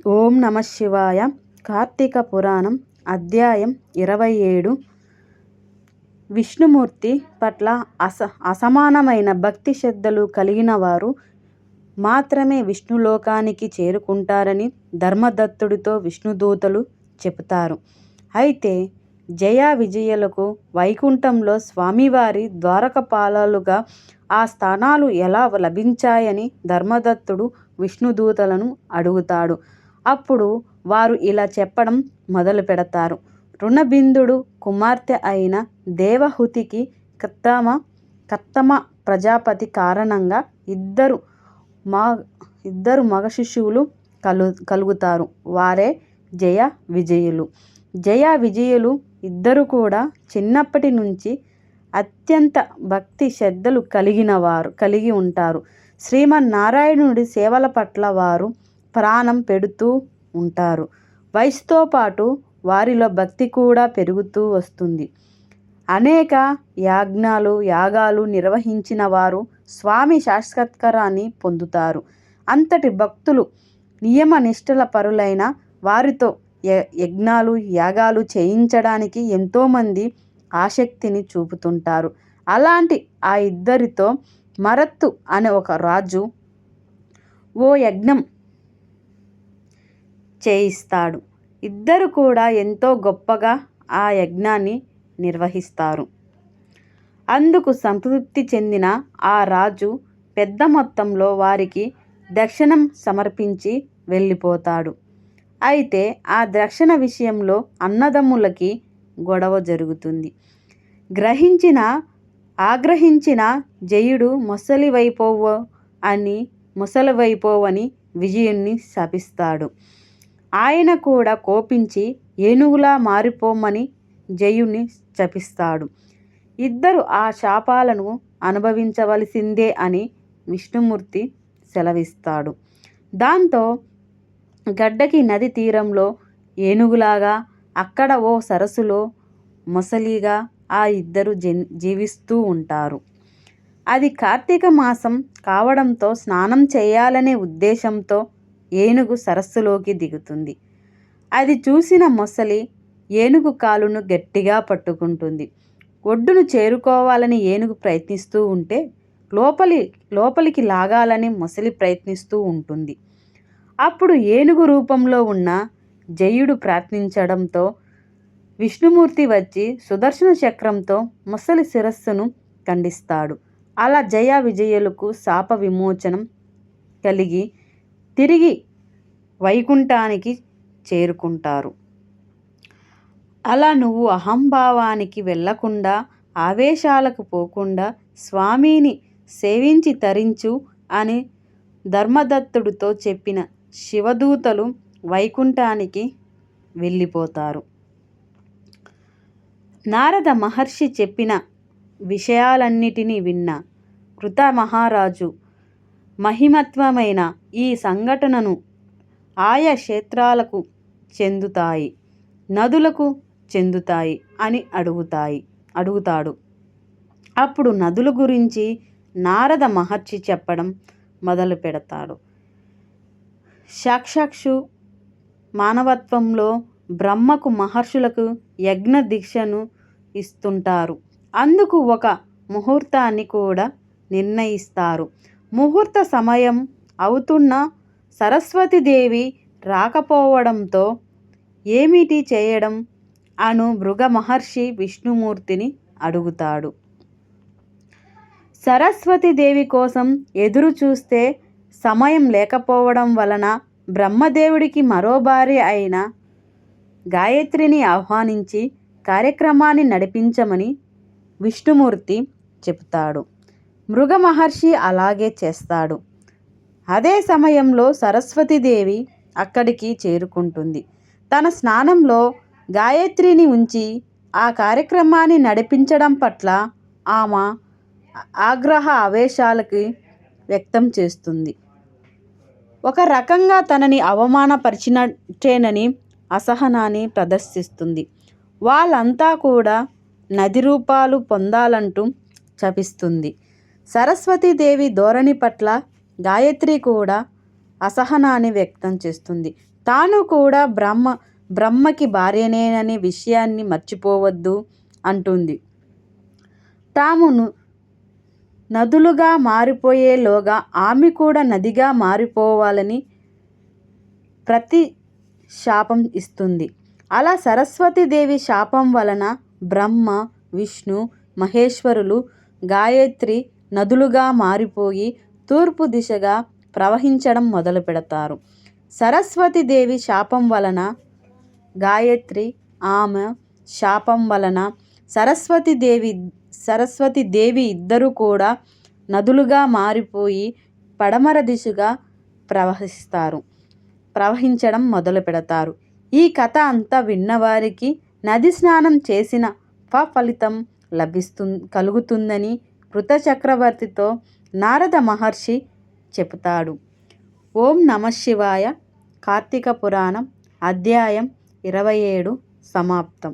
ఓం నమ శివాయ. కార్తీక పురాణం అధ్యాయం 27. విష్ణుమూర్తి పట్ల అసమానమైన భక్తి శ్రద్ధలు కలిగిన వారు మాత్రమే విష్ణులోకానికి చేరుకుంటారని ధర్మదత్తుడితో విష్ణుదూతలు చెబుతారు. అయితే జయ విజయులకు వైకుంఠంలో స్వామివారి ద్వారకపాలాలుగా ఆ స్థానాలు ఎలా లభించాయని ధర్మదత్తుడు విష్ణుదూతలను అడుగుతాడు. అప్పుడు వారు ఇలా చెప్పడం మొదలు పెడతారు. రుణబిందుడు కుమార్తె అయిన దేవహూతికి కర్తమ ప్రజాపతి కారణంగా ఇద్దరు మగ శిశువులు కలుగుతారు. వారే జయ విజయులు. జయ విజయులు ఇద్దరు కూడా చిన్నప్పటి నుంచి అత్యంత భక్తి శ్రద్ధలు కలిగి ఉంటారు. శ్రీమన్నారాయణుడి సేవల పట్ల వారు ప్రాణం పెడుతూ ఉంటారు. వయసుతో పాటు వారిలో భక్తి కూడా పెరుగుతూ వస్తుంది. అనేక యాగాలు నిర్వహించిన వారు స్వామి సాక్షాత్కారాన్ని పొందుతారు. అంతటి భక్తులు నియమ నిష్టల పరులైన వారితో యాగాలు చేయించడానికి ఎంతోమంది ఆసక్తిని చూపుతుంటారు. అలాంటి ఆ ఇద్దరితో మరత్తు అనే ఒక రాజు ఓ యజ్ఞం చేయిస్తాడు. ఇద్దరు కూడా ఎంతో గొప్పగా ఆ యజ్ఞాన్ని నిర్వహిస్తారు. అందుకు సంతృప్తి చెందిన ఆ రాజు పెద్ద మొత్తంలో వారికి దక్షిణం సమర్పించి వెళ్ళిపోతాడు. అయితే ఆ దక్షిణ విషయంలో అన్నదమ్ములకి గొడవ జరుగుతుంది. ఆగ్రహించిన జయుడు ముసలివైపోవని విజయుణ్ణి శపిస్తాడు. ఆయన కూడా కోపించి ఏనుగులా మారిపోమని జయుణ్ణి శపిస్తాడు. ఇద్దరు ఆ శాపాలను అనుభవించవలసిందే అని విష్ణుమూర్తి సెలవిస్తాడు. దాంతో గడ్డకి నది తీరంలో ఏనుగులాగా, అక్కడ ఓ సరస్సులో మొసలిగా ఆ ఇద్దరు జీవిస్తూ ఉంటారు. అది కార్తీక మాసం కావడంతో స్నానం చేయాలనే ఉద్దేశంతో ఏనుగు సరస్సులోకి దిగుతుంది. అది చూసిన మొసలి ఏనుగు కాలును గట్టిగా పట్టుకుంటుంది. ఒడ్డును చేరుకోవాలని ఏనుగు ప్రయత్నిస్తూ ఉంటే లోపలికి లాగాలని మొసలి ప్రయత్నిస్తూ ఉంటుంది. అప్పుడు ఏనుగు రూపంలో ఉన్న జయుడు ప్రార్థించడంతో విష్ణుమూర్తి వచ్చి సుదర్శన చక్రంతో మొసలి శిరస్సును ఖండిస్తాడు. అలా జయ విజయులకు శాప విమోచనం కలిగి తిరిగి వైకుంఠానికి చేరుకుంటారు. అలా నువ్వు అహంభావానికి వెళ్లకుండా, ఆవేశాలకు పోకుండా స్వామిని సేవించి తరించు అని ధర్మదత్తుడితో చెప్పిన శివదూతలు వైకుంఠానికి వెళ్ళిపోతారు. నారద మహర్షి చెప్పిన విషయాలన్నిటినీ విన్న కృత మహారాజు మహిమత్వమైన ఈ సంఘటనను ఆయా క్షేత్రాలకు చెందుతాయి, నదులకు చెందుతాయి అని అడుగుతాడు. అప్పుడు నదుల గురించి నారద మహర్షి చెప్పడం మొదలు పెడతాడు. సాక్షాత్తు మానవత్వంలో బ్రహ్మకు మహర్షులకు యజ్ఞ దీక్షను ఇస్తుంటారు. అందుకు ఒక ముహూర్తాన్ని కూడా నిర్ణయిస్తారు. ముహూర్త సమయం అవుతున్న సరస్వతీదేవి రాకపోవడంతో ఏమిటి చేయడం అను భృగ మహర్షి విష్ణుమూర్తిని అడుగుతాడు. సరస్వతీదేవి కోసం ఎదురు చూస్తే సమయం లేకపోవడం వలన బ్రహ్మదేవుడికి మరో భార్య అయిన గాయత్రిని ఆహ్వానించి కార్యక్రమాన్ని నడిపించమని విష్ణుమూర్తి చెబుతాడు. మృగ మహర్షి అలాగే చేస్తాడు. అదే సమయంలో సరస్వతీదేవి అక్కడికి చేరుకుంటుంది. తన స్నానంలో గాయత్రిని ఉంచి ఆ కార్యక్రమాన్ని నడిపించడం పట్ల ఆమె ఆవేశాలకి వ్యక్తం చేస్తుంది. ఒక రకంగా తనని అవమానపరిచినట్టేనని అసహనాన్ని ప్రదర్శిస్తుంది. వాళ్ళంతా కూడా నది రూపాలు పొందాలంటూ శపిస్తుంది. సరస్వతీదేవి ధోరణి పట్ల గాయత్రి కూడా అసహనాన్ని వ్యక్తం చేస్తుంది. తాను కూడా బ్రహ్మకి భార్యనేననే విషయాన్ని మర్చిపోవద్దు అంటుంది. తాము నదులుగా మారిపోయేలోగా ఆమె కూడా నదిగా మారిపోవాలని ప్రతి శాపం ఇస్తుంది. అలా సరస్వతీదేవి శాపం వలన బ్రహ్మ, విష్ణు, మహేశ్వరులు, గాయత్రి నదులుగా మారిపోయి తూర్పు దిశగా ప్రవహించడం మొదలు పెడతారు. సరస్వతీదేవి శాపం వలన గాయత్రి, ఆమె శాపం వలన సరస్వతీదేవి ఇద్దరు కూడా నదులుగా మారిపోయి పడమర దిశగా ప్రవహించడం మొదలు పెడతారు. ఈ కథ అంతా విన్నవారికి నది స్నానం చేసిన ఫలితం కలుగుతుందని ఋతచక్రవర్తితో నారద మహర్షి చెబుతాడు. ఓం నమః శివాయ. కార్తీక పురాణం అధ్యాయం 27 సమాప్తం.